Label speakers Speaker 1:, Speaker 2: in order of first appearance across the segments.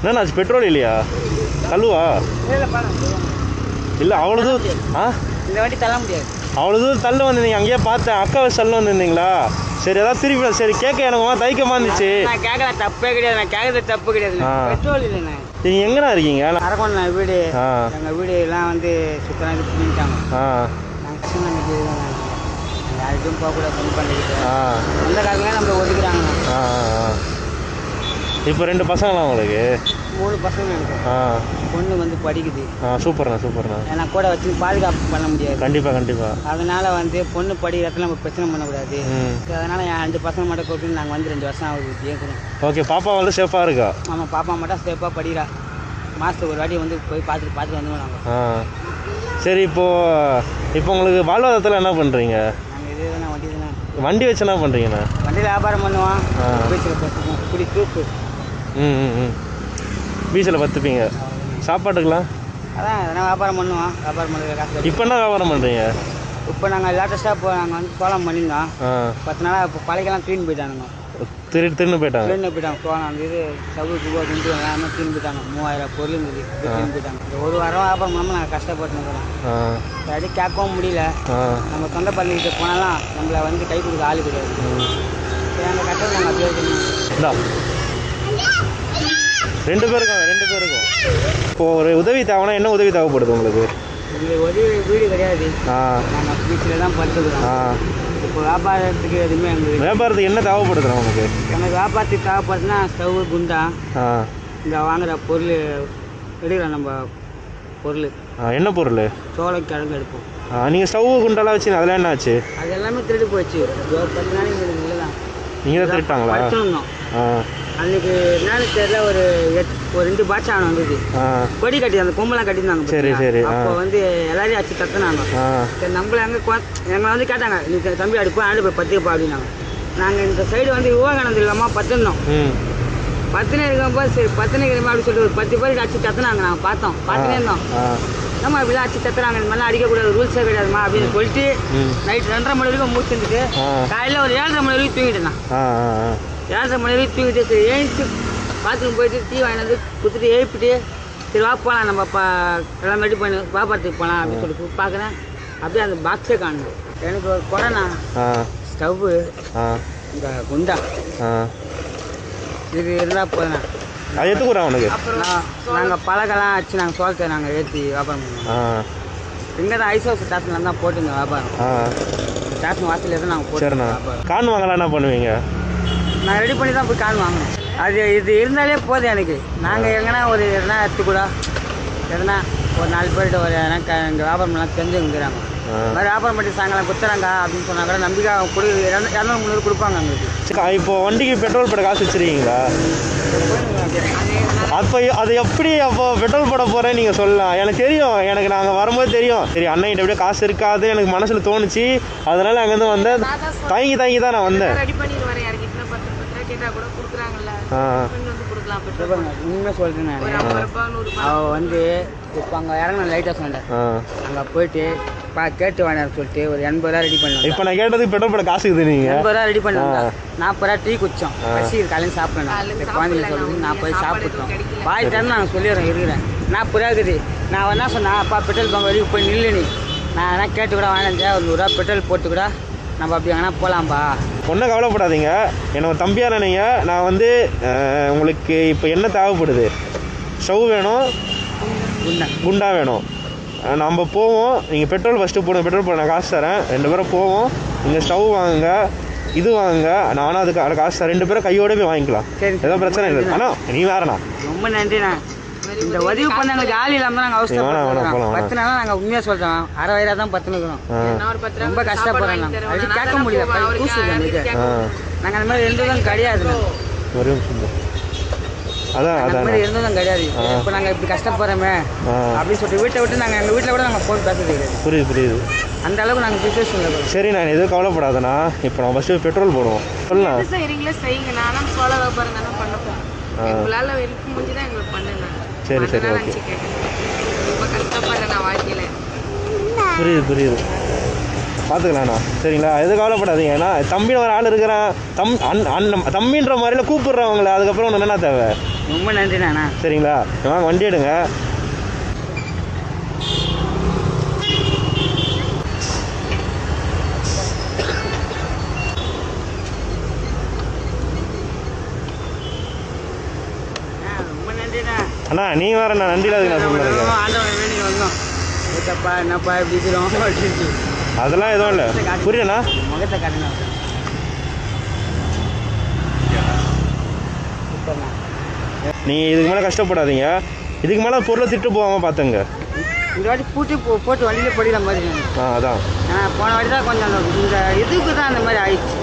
Speaker 1: என்னண்ணா பெட்ரோல் இல்லையா? தள்ளுவா? இல்லை அவ்வளோ தூரம்.
Speaker 2: இந்த வாட்டி தள்ள முடியாது.
Speaker 1: அவ்வளோ தூரம் தள்ளு வந்திருந்தீங்க. அங்கேயே பார்த்தேன் அக்கா வச்சு தள்ளு வந்திருந்தீங்களா? சரி ஏதாவது திருப்பி சரி கேட்க எனக்கு தைக்கமா இருந்துச்சு.
Speaker 2: நான் கேட்கல தப்பே கிடையாது. நான் கேட்கறது தப்பு கிடையாது. பெட்ரோல் இல்லைண்ணே.
Speaker 1: நீங்கள் எங்கண்ணா இருக்கீங்க?
Speaker 2: அரக்கோணம் வீடு. எங்கள் வீடு எல்லாம் வந்து சுத்தமாக இது பண்ணிட்டாங்க. நாங்கள் யாருக்கும் போகக்கூடாது ஃபோன் பண்ணிக்கிட்டு அந்த காலங்க நம்மளை ஒதுக்குறாங்கண்ணா.
Speaker 1: இப்போ 2 பசங்களா உங்களுக்கு?
Speaker 2: 3 பசங்க எனக்கு. பொண்ணு வந்து படிக்குது.
Speaker 1: சூப்பர்ண்ணா.
Speaker 2: ஏன்னா கூட வச்சு பாதுகாப்பு பண்ண முடியாது.
Speaker 1: கண்டிப்பாக.
Speaker 2: அதனால வந்து பொண்ணு படிக்கிறதுல நம்ம பிரச்சனை பண்ணக்கூடாது. அதனால என் 2 பசங்க மட்டும் கூப்பிட்டு நாங்கள் வந்து 2 வருஷம் ஆகுது கேட்குறோம்.
Speaker 1: ஓகே, பாப்பா வந்து சேஃபாக இருக்கா?
Speaker 2: ஆமாம், பாப்பா மட்டும் சேஃபாக படிக்கிறா. மாதத்துக்கு ஒரு வாட்டி வந்து போய் பார்த்துட்டு வந்துடுவோம் நாங்கள்.
Speaker 1: சரி, இப்போ உங்களுக்கு வாழ்வாதாரத்தில் என்ன பண்ணுறீங்க?
Speaker 2: நாங்கள் இதே தானே வண்டி தானே.
Speaker 1: வண்டி வச்சு என்ன பண்ணுறீங்கண்ணா?
Speaker 2: வண்டியில் வியாபாரம் பண்ணுவோம். பீச்சில் பத்துப்போம். இப்படி தூக்கு.
Speaker 1: பீச்சில் பத்துப்பீங்க. சாப்பாட்டுக்கலாம்?
Speaker 2: அதான் எதனா வியாபாரம் பண்ணுவோம். வியாபாரம் பண்ணுற காசு.
Speaker 1: இப்போ என்ன வியாபாரம் பண்ணுறீங்க?
Speaker 2: இப்போ நாங்கள் லேட்டஸ்ட்டாக இப்போ நாங்கள் வந்து சோளம் பண்ணியிருந்தோம். 10 நாளாக இப்போ பழைக்கெல்லாம் க்ளீன் போயிட்டானுங்க.
Speaker 1: திருன்னு போயிட்டாங்க.
Speaker 2: சோளம் அந்த இது சவு குபா குண்டு எல்லாமே க்ளீன் போயிட்டாங்க. 3000 பொருள் இருந்தது. க்ளீன் போயிட்டாங்க. இந்த ஒரு வாரம் வியாபாரம் பண்ணாமல் நாங்கள் கஷ்டப்பட்டுருக்கிறோம். அப்படி கேட்கவும் முடியல. நம்ம சொந்த பள்ளிக்கிட்ட போனாலும் நம்மளை வந்து கை கொடுக்க ஆள் கிடையாது. எங்கள் கட்டளை நாங்கள் அப்படியே இருக்கணும்.
Speaker 1: 2 பேருக்கும் இப்போ ஒரு உதவி தேவைன்னா என்ன உதவி தேவைப்படுது உங்களுக்கு?
Speaker 2: எங்களுக்கு உதவி வீடு கிடையாது. நாங்கள் பீச்சில் தான் படுத்துக்கிறோம். இப்போ வியாபாரத்துக்கு எதுவுமே எங்களுக்கு.
Speaker 1: வியாபாரத்துக்கு என்ன தேவைப்படுதுண்ணா உங்களுக்கு?
Speaker 2: எனக்கு வியாபாரத்துக்கு தேவைப்படுதுன்னா ஸ்டவ், குண்டா, இந்த வாங்குகிற பொருள் எடுக்கிறோம். நம்ம பொருள்
Speaker 1: என்ன பொருள்?
Speaker 2: சோளம் கிழங்கு எடுப்போம்.
Speaker 1: நீங்கள் ஸ்டவ் குண்டெல்லாம் வச்சு அதெல்லாம் என்ன ஆச்சு?
Speaker 2: அது எல்லாமே திருடு போச்சு. 10 நாளைக்கு இல்லை தான்.
Speaker 1: நீங்கள் தான் திருட்டாங்களா?
Speaker 2: படிச்சிருந்தோம். அன்றைக்கி என்னன்னு தெரியல. ஒரு 2 பாட்சா வந்தது. கொடி கட்டி அந்த கொம்பெல்லாம் கட்டியிருந்தாங்க.
Speaker 1: சரி.
Speaker 2: அப்போ வந்து எல்லாரையும் அடிச்சு தத்துனாங்க. சரி நம்மள எங்களை வந்து கேட்டாங்க, நீ தம்பி அடிப்போம் ஆண்டு போய் பத்துப்பா அப்படின்னாங்க. நாங்கள் இந்த சைடு வந்து விவேகானந்தம் இல்லாமல் பத்துனோம். பத்துனே இருக்கும்போது சரி பத்துனே இருமா அப்படின்னு சொல்லிட்டு ஒரு 10 பேருக்கு அடிச்சு தத்துனாங்க. நாங்கள் பார்த்துனே இருந்தோம். நம்ம இப்படிலாம் அடிச்சு தத்துறாங்க. இந்த மாதிரிலாம் அடிக்கக்கூடாது, ரூல்ஸே கிடையாதுமா அப்படின்னு சொல்லிட்டு நைட் 2:30 மணி வரைக்கும் மூச்சுட்டு காலையில் ஒரு 7:30 மணி வரைக்கும் தூங்கிட்டேன். 7:30 மணி வரைக்கும் தூங்கிட்டு சரி ஏஞ்சி பாத்ரூம் போயிட்டு டீ வாங்கிட்டு வந்து கொடுத்துட்டு எழுப்பிட்டு சரி வா போகலாம் நம்ம எல்லாம் ரெடி பண்ணி வியாபாரத்துக்கு போகலாம் அப்படின்னு சொல்லிட்டு பார்க்குறேன். அப்படியே அந்த பாக்ஸே காணணும். எனக்கு ஒரு கொரோனா ஸ்டவ்வு, இந்த குண்டா இது இருந்தால் போதுண்ணா.
Speaker 1: அது எடுத்துக்கிறோம் அவனுக்கு.
Speaker 2: அப்புறம் நாங்கள் பழகெல்லாம் வச்சு நாங்கள் சோளத்தை நாங்கள் ஏற்றி வியாபாரம் பண்ணுவோம். இங்கே தான் ஐஸ் ஹவுஸ் ஸ்டேஷனில் தான் போட்டுங்க வியாபாரம். ஸ்டேஷன் வாசலில் தான் நாங்கள் போட்டு
Speaker 1: கான் வாங்கலாம். என்ன பண்ணுவீங்க?
Speaker 2: நான் ரெடி பண்ணி தான் போய் கான் வாங்கணும். அது இது இருந்தாலே போதும் எனக்கு. நாங்கள் எங்கன்னா ஒரு எதனா எடுத்துக்கூட எதனா ஒரு 4 பேர்கிட்ட ஒரு எதனா எங்கள் வியாபாரம்லாம் தெரிஞ்சுக்கிறாங்க. இந்த மாதிரி வியாபாரம் பண்ணி சாயங்காலம் குத்துறாங்க அப்படின்னு சொன்னால் கூட நம்பிக்கை 200-300 கொடுப்பாங்க எங்களுக்கு.
Speaker 1: இப்போ வண்டிக்கு பெட்ரோல் போட காசு வச்சுருக்கீங்களா? அப்போ அது எப்படி அப்போ பெட்ரோல் போட போகிறேன்னு நீங்கள் சொல்லலாம். எனக்கு தெரியும். எனக்கு நாங்கள் வரும்போது தெரியும். சரி அண்ணன்கிட்ட எப்படியோ காசு இருக்காது எனக்கு மனசில் தோணுச்சு. அதனால் அங்கேருந்து வந்தேன். தயங்கி தான் நான் வந்தேன். உண்மையாக சொல்கிறேன். அவள் வந்து இப்போ அங்கே இறங்கின லைட்டாக சொன்னேன். அங்கே போயிட்டு கேட்டு வாங்கினார் சொல்லிட்டு ஒரு 80 ரூபா ரெடி பண்ணுவோம். இப்போ நான் கேட்டதுக்கு பெட்ரோல் போட காசு இருக்குது. நீங்கள்
Speaker 2: 80 ரூபா ரெடி பண்ணுவாங்க. 40 ரூபா டீ குடித்தோம். பசி காலையில் சாப்பிடணும். குழந்தைங்க சொல்லுது நான் போய் சாப்பிட்டோம். பாய் தரேன்னு நாங்கள் சொல்லிடுறோம் இருக்கிறேன். 40 ரூபா இருக்குது. நான் என்ன சொன்னேன், அப்பா பெட்ரோல் பங்க் வரைக்கும் போய் நில்லு நீ. நான் எதனா கேட்டு கூட வாங்கினேன். ஒரு 100 ரூபா பெட்ரோல் போட்டு கூட நம்ம அப்படி எங்கன்னா போகலாம்பா.
Speaker 1: ஒன்றும் கவலைப்படாதீங்க. என்னோட தம்பியாக நினைங்க. நான் வந்து உங்களுக்கு இப்போ என்ன தேவைப்படுது? ஸ்டவ் வேணும், குண்டா வேணும். நம்ம போவோம். நீங்கள் பெட்ரோல் ஃபஸ்ட்டு போடுங்க. பெட்ரோல் போட நான் காசு தரேன். 2 பேரும் போவோம். நீங்கள் ஸ்டவ் வாங்குங்க, இது வாங்குங்க. நானும் அதுக்கு காசு தரேன். 2 பேரும் கையோட போய் வாங்கிக்கலாம். எதுவும் பிரச்சனை இல்லை. ஆனால் நீ வேறண்ணா.
Speaker 2: ரொம்ப நன்றிண்ணா. இந்த உதவி பண்ண எங்களுக்கு ஆள் இல்லாமல் நாங்கள் அவசரப்படுறோம். 10 நாளாக நாங்கள் உண்மையாக சொல்கிறோம். அரை வயிறாக தான் 10 இருக்கிறோம். ரொம்ப கஷ்டப்படுறோம். நாங்கள் அது கேட்க முடியல. கூசு நாங்கள் அந்த மாதிரி இருந்ததும் கிடையாது.
Speaker 1: ஒரு அதான்
Speaker 2: அந்த மாதிரி இருந்ததும் கிடையாது. இப்போ நாங்கள் இப்படி கஷ்டப்படுறோமே அப்படின்னு சொல்லிட்டு வீட்டை விட்டு நாங்கள் எங்கள் வீட்டில் கூட நாங்கள் ஃபோன் பேசுறது கிடையாது.
Speaker 1: புரியுது.
Speaker 2: அந்த அளவுக்கு நாங்கள் சுச்சுவேஷன் இருக்கோம்.
Speaker 1: சரி நான் எதுவும் கவலைப்படாதண்ணா. இப்போ நம்ம ஃபஸ்ட்டு பெட்ரோல் போடுவோம். சொல்லலாம்
Speaker 3: செய்கிறீங்களே செய்யுங்க. நானும் சோள வியாபாரம் தானே பண்ண போகிறேன். உங்களால் இருக்க முடிஞ்சு தான் எங்களுக்கு பண்ணுங்க.
Speaker 1: சரி ஓகே.
Speaker 3: ரொம்ப கஷ்டப்படுறேன் நான் வாழ்க்கையில்.
Speaker 1: புரியுது. பார்த்துக்கலாண்ணா. சரிங்களா? எதுவும் கவலைப்படாதீங்க. ஏன்னா தம்பின்னு ஒரு ஆள் இருக்கிறான். தம்பின்ற மாதிரிலாம் கூப்பிட்றவங்கள அதுக்கப்புறம் ஒன்று என்ன தேவை?
Speaker 2: ரொம்ப நன்றிண்ணா.
Speaker 1: சரிங்களா, வாங்க வண்டி எடுங்க.
Speaker 2: ரொம்ப நன்றிண்ணா.
Speaker 1: அண்ணா நீங்கள் வேறு நான் நன்றியில் அதுக்கு நான் சொல்லிருக்கேன்.
Speaker 2: ஆண்டவன் வேண்டி வந்தோம். ஏப்பா என்னப்பா இப்படி இருக்கிறோம்.
Speaker 1: அதெல்லாம் எதுவும் இல்லை. புரியலண்ணா,
Speaker 2: முகத்தை காட்டுண்ணா.
Speaker 1: நீங்கள் இதுக்கு மேலே கஷ்டப்படாதீங்க. இதுக்கு மேலே பொருளை திட்டு போகாமல் பார்த்துங்க.
Speaker 2: இந்த வாட்டி போட்டு வண்டியில் போடிக்கிற மாதிரி.
Speaker 1: அதான்
Speaker 2: போன வாட்டி தான் கொஞ்சம் இந்த இதுக்கு தான் அந்த மாதிரி ஆயிடுச்சு.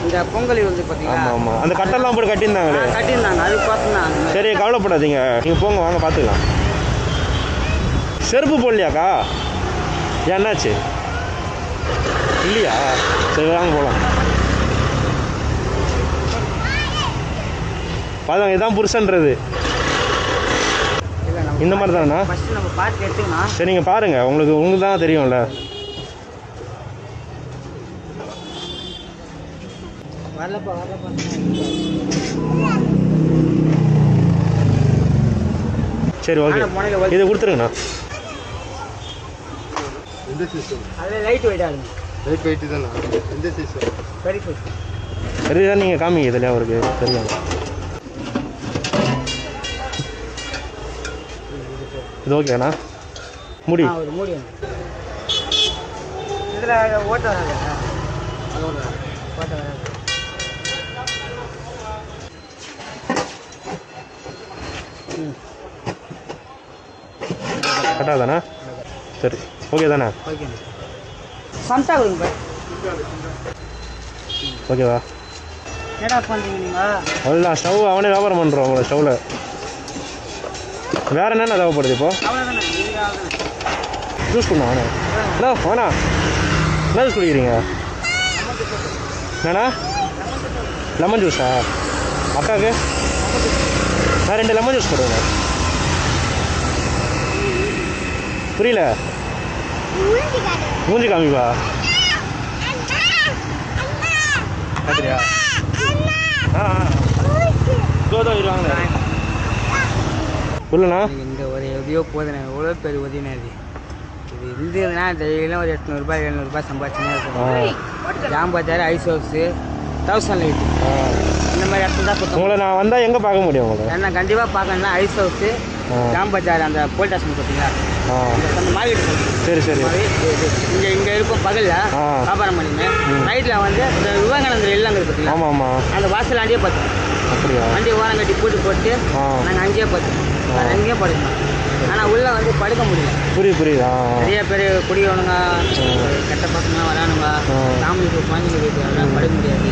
Speaker 2: இந்த பொங்கல் வந்து பார்த்தீங்களா.
Speaker 1: ஆமாம் ஆமாம், அந்த கட்டெல்லாம் போட்டு கட்டியிருந்தாங்களே.
Speaker 2: கட்டியிருந்தாங்க, அது பார்த்தோம்னா.
Speaker 1: சரி கவலைப்படாதீங்க, நீங்கள் போங்க, வாங்க பார்த்துக்கலாம். செருப்பு போடலையாக்கா? என்னாச்சு இல்லையா? சரி வாங்க போகலாம். பாருங்க, இதுதான் புருஷன்றது. இந்த மாதிரி தானண்ணா?
Speaker 2: ஃபஸ்ட்டு நம்ம பார்த்து எடுத்துக்கணும்.
Speaker 1: சரி நீங்கள் பாருங்கள், உங்களுக்கு தான் தெரியும்ல.
Speaker 2: வரலப்பா.
Speaker 1: சரி ஓகே, இதை கொடுத்துருங்கண்ணா.
Speaker 2: அதில் லைட் வெயிட் ஆகுங்க.
Speaker 4: லைட் வெயிட் தானே? எந்த சைஸ்?
Speaker 2: Very good.
Speaker 1: சரி தான், நீங்கள் காமிங்க இதில் அவருக்கு தெரியும். இது ஓகேண்ணா, முடி
Speaker 2: ஒரு மூடி இதில் ஓட்ட வராது. ஓட்ட வராது.
Speaker 1: கட்டாதாண்ணா? சரி ஓகே தானே?
Speaker 2: ஓகே. சம்சா கொடுங்க.
Speaker 1: ஓகேவா?
Speaker 2: என்னடா பண்ணுறீங்க நீங்கள்?
Speaker 1: அவ்வளோதான், ஸ்டவ் அவனே வியாபாரம் பண்ணுறோம் உங்களை ஸ்டவ்வில். வேறு என்னென்ன தேவைப்படுது இப்போ?
Speaker 2: அவ்வளோதானே.
Speaker 1: ஜூஸ் கொடுண்ணா அவனே. ஹலோ வேணா, என்ன ஜூஸ் குடிக்கிறீங்க? என்னண்ணா? லெமன் ஜூஸா? அக்காவுக்கு நான் 2 லெமன் ஜூஸ் போடுங்க. புரியல? மூஞ்சி காமிப்பா. பார்க்குறியா? தோ இருவாங்க. இல்லைண்ணா,
Speaker 2: இந்த ஒரு எதையோ போதுண்ணே, எவ்வளோ பேர் உதவினா இது இருந்ததுன்னா டெய்லியும் ஒரு 800 700 சம்பாதிச்சுனே இருக்கும். ஜாம்பத்தாரு, ஐஸ் ஹவுஸு, 1000 லைட்டு, இந்த மாதிரி இடத்துல தான் கொடுத்தோம்.
Speaker 1: உங்களை நான் வந்தால் எங்கே பார்க்க முடியும் உங்களை?
Speaker 2: என்ன கண்டிப்பாக பார்க்கணும்னா ஐஸ் ஹவுஸு, ஜாம்பத்தார், அந்த போலீஸ் ஸ்டேஷன் பார்த்தீங்களா, அந்த மார்க்கெட்.
Speaker 1: சரி சரி.
Speaker 2: இங்கே இருக்கும் பகலில் வியாபாரம் பண்ணிங்க. நைட்டில் வந்து இந்த விவேகானந்தர் இல்லைங்கிறது பார்த்தீங்களா.
Speaker 1: ஆமாம் ஆமாம்,
Speaker 2: அந்த வாசல் அங்கேயே பார்த்தோம்.
Speaker 1: அப்படியா?
Speaker 2: வண்டி ஓரம் கட்டி போட்டு நாங்கள் அங்கேயே பார்த்தோம். அங்கேயே படுக்கணும். ஆனால் உள்ளே வந்து படுக்க முடியல.
Speaker 1: புரியுதா?
Speaker 2: நிறைய பேர் குடியவனுங்க, கெட்ட பசங்க வரானுங்க, ஃபேமிலிக்கு குழந்தைங்க வீட்டு அதெல்லாம் படுக்க முடியாது.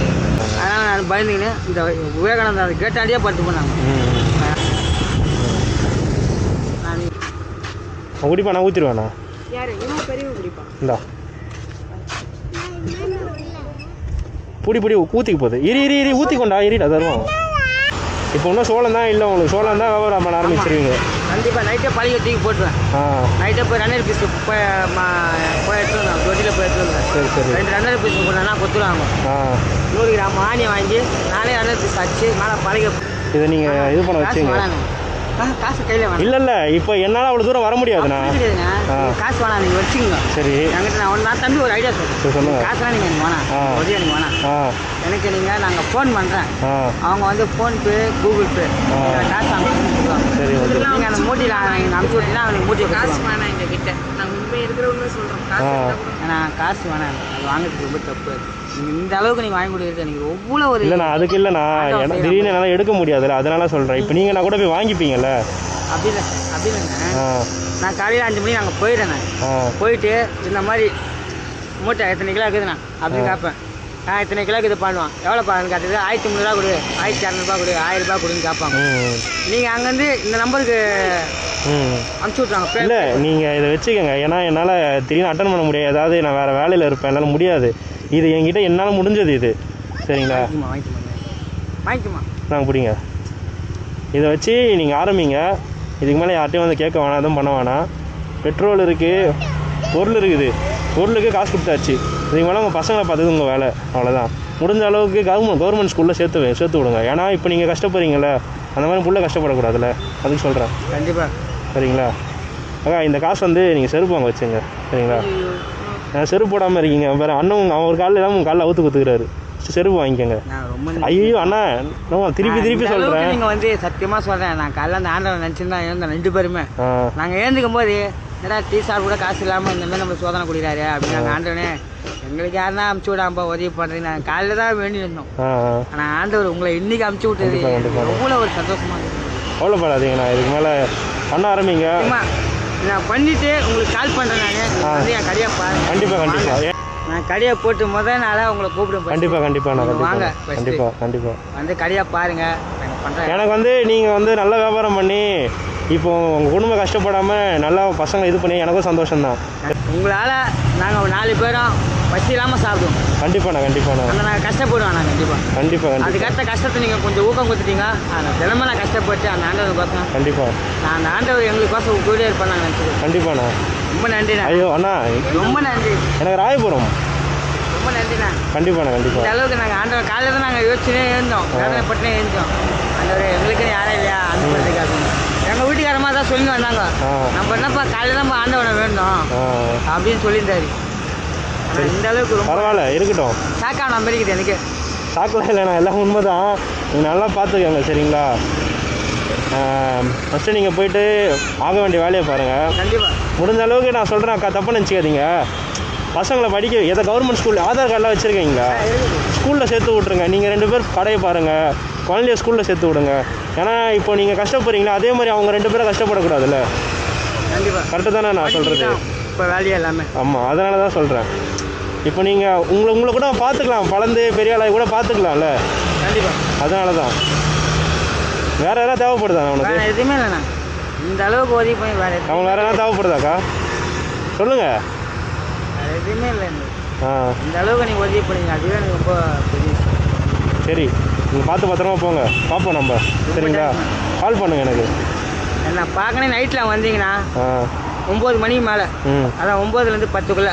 Speaker 2: அதனால் நான் பயந்துக்கின்னு இந்த விவேகானந்தர் கேட்டாண்டியே படுத்து போனாங்க.
Speaker 1: நான் குடிப்பா, நான் ஊற்றிடுவேண்ணா.
Speaker 3: யாரு இன்னும் பெரிய குடிப்பான்.
Speaker 1: இந்தா புடி ஊற்றிக்கு போகுது. இரி ஊற்றிக்கொண்டா, இரிடா தருவோம். இப்போ இன்னும் சோளம் தான் இல்லை உங்களுக்கு. சோளம் தான் வியாபாரம் பண்ண ஆரம்பிச்சிருவீங்க.
Speaker 2: கண்டிப்பாக நைட்டே பழைய தூக்கி போட்டுருவேன். நைட்டே போய் ரன்னர் பீஸ் போய் எடுத்துட்டு வந்தேன். தொட்டியில் போய் எடுத்துட்டு வந்தேன்.
Speaker 1: சரி சரி.
Speaker 2: 2 ரன்னர் பீஸ் போட்டேன்னா கொத்துருவாங்க. 100 கிராம் ஆணியை வாங்கி நானே ரன்னர் பீஸ் அடிச்சு மேலே பழைய
Speaker 1: இதை நீங்கள் இது பண்ண வச்சுங்க.
Speaker 2: காசு கையில் வேணும்.
Speaker 1: இல்லை இப்போ என்னால் அவ்வளோ தூரம் வர முடியாதுண்ணா.
Speaker 2: காசு வேணாம், நீங்கள் வச்சுக்கோங்க.
Speaker 1: சரி,
Speaker 2: என்கிட்ட நான் தம்பி ஒரு ஐடியா
Speaker 1: சொல்லுங்கள்.
Speaker 2: காசுலாம் நீங்கள் எனக்கு வேணாம், உதவி எனக்கு வேணாம். எனக்கு நீங்கள் நாங்கள் ஃபோன் பண்ணுறேன். அவங்க வந்து ஃபோன்பே, கூகுள் பே காசு அனுப்பிச்சுடுவாங்க.
Speaker 1: சரி ஓகே.
Speaker 2: நீங்கள் அந்த மூட்டியில் அனுப்பிச்சு விட்டீங்கன்னா அவனுக்கு மூட்டியை
Speaker 3: காசு
Speaker 2: காசு
Speaker 3: வேணாம் எங்கள் கிட்ட. நாங்கள் உண்மை இருக்கிற உண்மை சொல்கிறோம். காசு
Speaker 2: ஆனால் காசு வேணாம், அது வாங்கிறதுக்கு ரொம்ப தப்பு. நீங்கள் இந்த அளவுக்கு நீங்கள் வாங்கி கொடுக்குறது எனக்கு எவ்வளோ ஒரு
Speaker 1: இல்லைண்ணா, அதுக்கு இல்லைண்ணா, திடீர்னு என்னால் எடுக்க முடியாதுல்ல, அதனால சொல்கிறேன். இப்போ நீங்கள் நான் கூட போய் வாங்கிப்பீங்கல்ல.
Speaker 2: அப்படி இல்லைங்க. நான் காலையில் 5 மணி நாங்கள் போயிட்டேன். நான் போயிட்டு இந்த மாதிரி மூட்டை எத்தனை கிலோ இருக்குதுண்ணா அப்படின்னு கேட்பேன். இத்தனை கிலோக்கு இது பண்ணுவான். எவ்வளோ பாருன்னு கேட்டது 1300 கொடு, 1200 கொடு, 1000 கொடுன்னு கேட்பாங்க. நீங்கள் அங்கேருந்து இந்த நம்பருக்கு அனுப்பிச்சி விட்றாங்க.
Speaker 1: இல்லை நீங்கள் இதை வச்சுக்கோங்க. ஏன்னா என்னால் திடீர்னு அட்டன் பண்ண முடியாது. ஏதாவது நான் வேறு வேலையில் இருப்பேன், என்னால் முடியாது. இது என்கிட்ட என்னால் முடிஞ்சது இது. சரிங்களா?
Speaker 2: வாங்கிக்குமா
Speaker 1: நாங்கள் பிடிங்க. இதை வச்சு நீங்கள் ஆரம்பிங்க. இதுக்கு மேலே யார்ட்டையும் வந்து கேட்க வேணாம், எதுவும் பண்ண வேணாம். பெட்ரோல் இருக்குது, பொருள் இருக்குது, பொருளுக்கு காசு கொடுத்தாச்சு. இதுக்கு மேலே உங்கள் பசங்களை பார்த்தது உங்கள் வேலை, அவ்வளோதான். முடிஞ்ச அளவுக்கு கவர்மெண்ட் ஸ்கூலில் சேர்த்து விடுங்க. ஏன்னா இப்போ நீங்கள் கஷ்டப்படுறீங்களே, அந்த மாதிரி புள்ள கஷ்டப்படக்கூடாதுல்ல, அதுக்கு சொல்கிறேன்.
Speaker 2: கண்டிப்பாக.
Speaker 1: சரிங்களா? அக்கா இந்த காசு வந்து நீங்கள் செருப்பு வாங்க வச்சுங்க. சரிங்களா? செருப்பு போடாமல் இருக்கீங்க வேறு அண்ணன், அவன் ஒரு காலில் இல்லாமல் உங்கள் காலில் அவுத்து குத்துக்கிறாரு. செருப்பு வாங்கிக்கோங்க. ஐயோ அண்ணா, நான் திருப்பி சொல்கிறேன்.
Speaker 2: நீங்கள் வந்து சத்தியமாக சொல்கிறேன், நான் காலைல அந்த ஆண்டவன் நினச்சிருந்தா இருந்தேன் 2 பேருமே. நாங்கள் ஏந்துக்கும் போது ஏன்னா டீ சார் கூட காசு இல்லாமல் இந்த மாதிரி நம்ம சோதனை குடிக்கிறாரு அப்படின்னு நாங்கள் ஆண்டவனே எங்களுக்கு யாருன்னா அமுச்சு விடாம்பா உதவி பண்ணுறது நாங்கள் காலையில் தான் வேண்டி இருந்தோம். ஆனால் ஆண்டவர் உங்களை இன்னைக்கு அமுச்சு விட்டது எவ்வளோ ஒரு சந்தோஷமாக இருக்குது.
Speaker 1: கவலைப்படாதீங்கண்ணா, இதுக்கு மேலே பண்ண ஆரம்பிங்க.
Speaker 2: நான் பண்ணிவிட்டு உங்களுக்கு கால் பண்ணுறேன். நான் வந்து என் கடையை பாருங்க.
Speaker 1: கண்டிப்பாக
Speaker 2: நான் கடையை போட்டு முதல் நாளாக உங்களை கூப்பிடுவேன்.
Speaker 1: கண்டிப்பாக
Speaker 2: வாங்க
Speaker 1: கண்டிப்பாக
Speaker 2: வந்து கடையை பாருங்கள். நான் பண்ணுறேன்.
Speaker 1: எனக்கு வந்து நீங்கள் வந்து நல்ல வியாபாரம் பண்ணி இப்போ உங்கள் குடும்பம் கஷ்டப்படாமல் நல்லா பசங்க இது பண்ணி எனக்கும் சந்தோஷம்தான்.
Speaker 2: உங்களால் நாங்கள் 4 பேரும் பசி இல்லாமல் சாப்பிடுவோம். கண்டிப்பாண்ணா. ஆனால் நாங்கள் கஷ்டப்படுவோம். நான் கண்டிப்பாக அதுக்கேற்ற கஷ்டத்தை நீங்கள் கொஞ்சம் ஊக்கம் கொடுத்துட்டீங்க. அந்த தினமே நான் கஷ்டப்பட்டு அந்த ஆண்டவருக்கோசம்
Speaker 1: கண்டிப்பாக நான்
Speaker 2: அந்த ஆண்டவர் எங்களுக்கோசம் கூட இருப்பேன். நான் நினச்சிக்கிறேன்.
Speaker 1: கண்டிப்பாண்ணா.
Speaker 2: ரொம்ப நன்றிண்ணா.
Speaker 1: ஐயோ அண்ணா,
Speaker 2: ரொம்ப நன்றி.
Speaker 1: எனக்கு ராயபுரம்.
Speaker 2: ரொம்ப நன்றிண்ணா.
Speaker 1: கண்டிப்பாண்ணா.
Speaker 2: இந்த அளவுக்கு நாங்கள் ஆண்டவர் காலையில் தான் நாங்கள் யோசிச்சுனே இருந்தோம், வேதனைப்பட்டுனே இருந்தோம். ஆண்டவர் எங்களுக்குன்னு யாரும் இல்லையா அந்த மாதிரி அப்படின்னு எங்கள் வீட்டுக்காரமாக தான் சொல்லி வந்தாங்க. நம்ம என்னப்பா காலையில் தான் ஆண்டவனை வேணும் அப்படின்னு சொல்லியிருந்தாரு. இந்த அளவுக்கு ரொம்ப
Speaker 1: பரவாயில்ல, இருக்கட்டும்.
Speaker 2: சாக்கான நம்பர் இருக்குது எனக்கு.
Speaker 1: சாக்கலாம் இல்லைண்ணா, எல்லாம் உண்மை தான். நீங்கள் நல்லா பார்த்துக்கோங்க. சரிங்களா? ஃபஸ்ட்டு நீங்கள் போயிட்டு ஆக வேண்டிய வேலையை பாருங்கள்.
Speaker 2: கண்டிப்பாக
Speaker 1: முடிஞ்ச அளவுக்கு நான் சொல்கிறேன் அக்கா, தப்பு நினச்சிக்காதீங்க. பசங்களை படிக்க கவர்மெண்ட் ஸ்கூல் ஆதார் கார்டெலாம் வச்சுருக்கீங்களா? ஸ்கூலில் சேர்த்து விட்ருங்க. நீங்கள் 2 பேர் கடையை பாருங்கள், குழந்தைய ஸ்கூலில் சேர்த்து விடுங்க. ஏன்னா இப்போ நீங்கள் கஷ்டப்படுறீங்களா, அதே மாதிரி அவங்க 2 பேரும் கஷ்டப்படக்கூடாதுல்ல.
Speaker 2: கண்டிப்பாக
Speaker 1: கரெக்டு தானே நான் சொல்கிறது?
Speaker 2: இப்போ வேலையே எல்லாமே.
Speaker 1: ஆமாம், அதனால தான் சொல்கிறேன். இப்போ நீங்கள் உங்களை கூட பார்த்துக்கலாம், வளர்ந்து பெரிய ஆளாக கூட பார்த்துக்கலாம்ல.
Speaker 2: கண்டிப்பாக.
Speaker 1: அதனால தான். வேறு எதாவது தேவைப்படுதா அவனுக்கு?
Speaker 2: எதுவுமே இல்லைண்ணா, இந்த அளவுக்கு உதவி பண்ணி
Speaker 1: அவங்க வேறு எதாவது தேவைப்படுதாக்கா? சொல்லுங்கள்.
Speaker 2: எதுவுமே இல்லை. இந்த அளவுக்கு நீங்கள் உதவி பண்ணீங்க, அதுவே எனக்கு ரொம்ப பெரிய.
Speaker 1: சரி, நீங்கள் பார்த்து பத்திரமா போங்க, பார்ப்போம் நம்ம. சரிங்களா? கால் பண்ணுங்கள் எனக்கு.
Speaker 2: என்ன பார்க்கணும் நைட்டில் வந்தீங்கன்னா 9 மணிக்கு மேலே, அதான் 9லேருந்து 10க்குள்ளே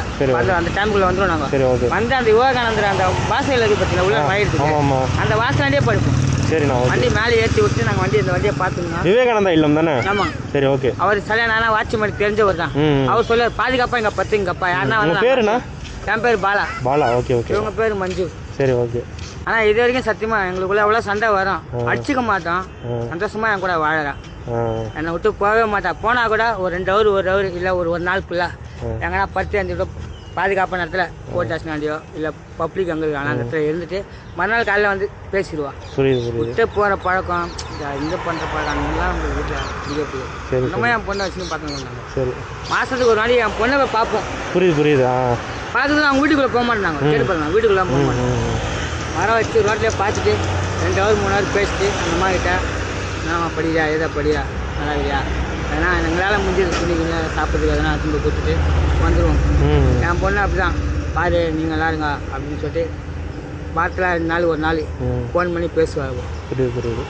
Speaker 2: அந்த டைமுக்குள்ளே வந்துடும். நாங்கள்
Speaker 1: சரி, ஓகே. வந்து
Speaker 2: அந்த விவேகானந்தர் அந்த வாசல் இருக்குது பார்த்தீங்கன்னா, உள்ள ஆயிடுச்சு, அந்த வாசலாண்டியே படுப்போம்.
Speaker 1: சரிண்ணா.
Speaker 2: வண்டி மேலே ஏற்றி விட்டு நாங்கள் இந்த வண்டியை பார்த்துக்கணும்.
Speaker 1: விவேகானந்தா இல்லம் தானே?
Speaker 2: ஆமாம்.
Speaker 1: சரி, ஓகே.
Speaker 2: அவர் சரியான வாட்ச்மேன் தெரிஞ்சவர் தான். அவர் சொல்ல பாதுகாப்பாக இங்கே பத்துங்கப்பா. யாருன்னா வந்து
Speaker 1: பேருண்ணா?
Speaker 2: என் பேர் பாலா.
Speaker 1: ஓகே.
Speaker 2: இவங்க பேர் மஞ்சு.
Speaker 1: சரி, ஓகே.
Speaker 2: ஆனால் இது வரைக்கும் சத்தியமாக எங்களுக்குள்ள எவ்வளோ சண்டை வரும், அடிச்சுக்க மாட்டோம். சந்தோஷமாக என் கூட வாழறான். என்னை விட்டு போகவே மாட்டான். போனால் கூட ஒரு 2 ஹவர் 1 ஹவர் இல்லை ஒரு நாள் ஃபுல்லாக எங்கன்னா 10-5 பாதுகாப்பான இடத்துல போலீஸ் ஸ்டேஷனாண்டியோ இல்லை பப்ளிக் அங்கே அந்த இடத்துல இருந்துட்டு மறுநாள் காலையில் வந்து பேசிடுவான். விட்டு போகிற பழக்கம், இந்த பண்ணுற பழக்கம் அங்கெல்லாம் நம்ம வீட்டில் பிடிக்க இந்த மாதிரி என் பொண்ணை வச்சுன்னு பார்த்துக்கணும்.
Speaker 1: சரி,
Speaker 2: மாதத்துக்கு ஒரு நாளைக்கு என் பொண்ணை போய் பார்ப்போம்.
Speaker 1: புரியுது.
Speaker 2: பார்த்துட்டு அவங்க வீட்டுக்குள்ளே போக மாட்டாங்க. கேட்டு பாருங்க, வீட்டுக்குள்ளே போக மாட்டாங்க. மரம் வச்சு ரோட்லேயே பார்த்துட்டு 2 ஹவர் 3 ஹவர் பேசிட்டு அந்த மாதிரிட்ட நான் படியா எதை படியா நல்லா இல்லையா, ஏன்னா எங்களால் முடிஞ்சது துணிக்குள்ள சாப்பிட்றதுக்கு எதனா திரும்ப கொடுத்துட்டு வந்துடுவோம். என் பொண்ணு அப்படி தான், பாரு நீங்கள் நல்லா இருங்க அப்படின்னு சொல்லிட்டு வாரத்தில் 2 நாள் ஒரு நாள் ஃபோன் பண்ணி பேசுவாங்க.
Speaker 1: புரியுது.